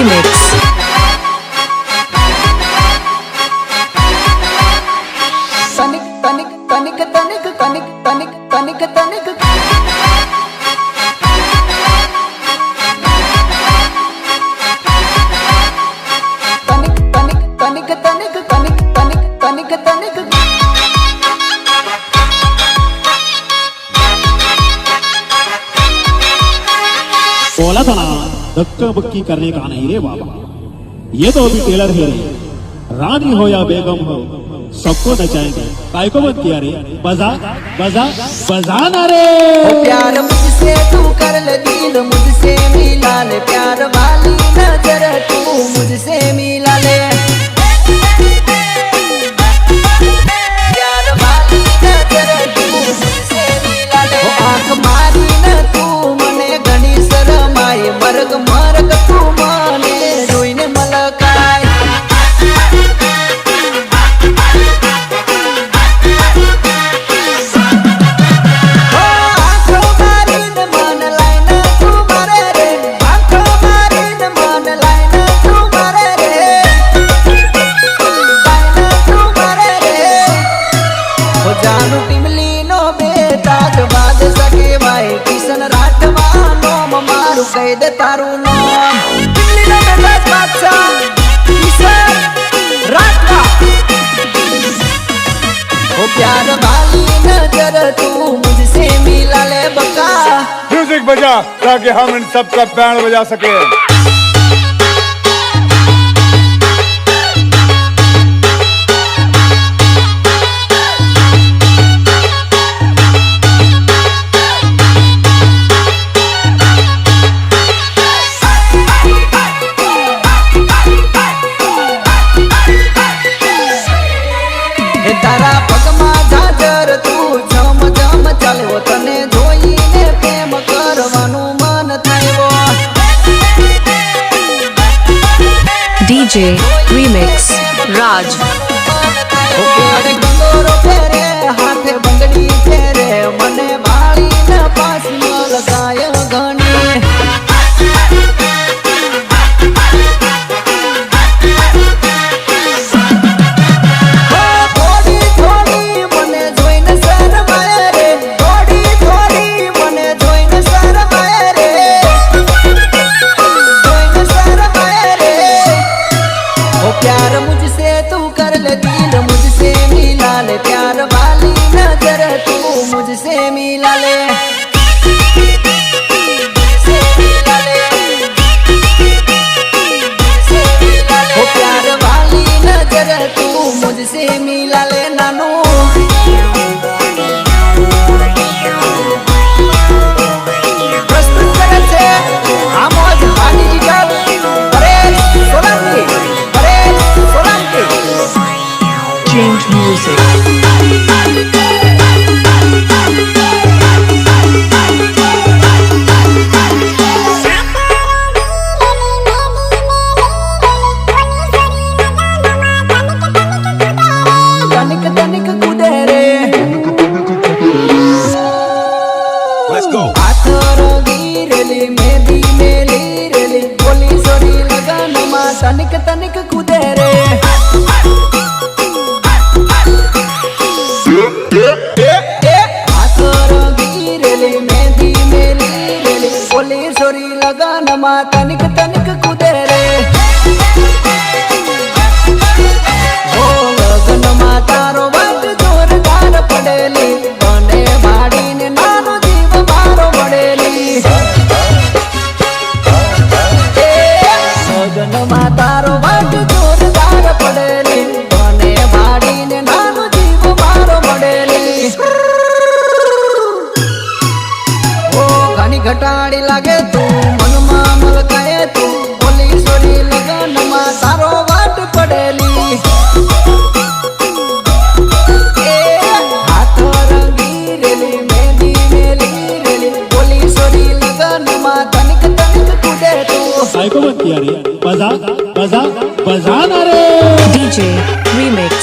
Remix. बोला था ना धक्का बक्की करने का नहीं रे बाबा, ये तो अभी टेलर है रे। रानी हो या बेगम हो सबको नचाएंगे, काय को मत किया रे, बजा बजा बजाना रे। प्यार मुझसे तू कर ले दिल मुझसे मिला ले, प्यार वाली नजर तू मुझसे मिला ले, प्यार वाली नजर तू मुझसे मिला ले। आंख मारी न तू मने घनी शरमाई, मरग मरग तू मने जोईने मलकाय। जानू टिमली नो बेताज बाज सके भाई, किशन राठवा नो मारू कह दे तारू नाम। टिमली नो बेताज बादशाह किशन राठवा, ओ प्यार वाली नजर तू मुझसे मिला ले बका। म्यूजिक बजा ताकि हम इन सबका बैंड बजा सके। तारा पगमा झाजर तू झम झम चाल्यो, तने જોઈને પ્રેમ કરવાનું મન થયો। DJ Remix. Raj. ઓ કેડે ગંગોરો ફેરે હાથે બંગડી ફેરે, મને વાળીને પાસમાં લગાય ઘણી। प्यार मुझसे तू कर ले दिल मुझसे मिला ले, प्यार वाली नजर तू मुझसे मिला ले, मुझसे मिला ले, मुझसे मिला ले। ओ प्यार वाली नजर तू मुझसे मिला ले नानू। प्रस्तुत करे છે આમોદ વાણીજીગર પરેશ સોલંકી, Change music. तनिक तनिक कूदे रे, Let's go. हाथ रंगी रेली मेहंदी मेली रेली, बोली सोरी लगन मा तनिक तनिक कूदे रे। हाथ रंगी रेली मेहंदी मेली रेली, बोली सोरी लगन मा तनिक तनिक कूदे रे। ओ लगन मा तारो वाट जोरदार पड़ेली, बने भाड़ी ने नानो जीव मारो बड़ेली। लगन मा तारो वाट जोरदार पड़ेली, बने भाड़ी ने नानो जीव मारो बड़ेली। ओ घनी घटाड़ी लागे तू मन मा मलकाए तू, बोली सोरी लगन मा तारो वाट पड़ेली। हाथ रंगी रेली मेहंदी मेली रेली, बोली सोरी लगन मा तनिक तनिक कूदे तू। काय को मत किया रे, बजा बजा बजाना रे। DJ Remix.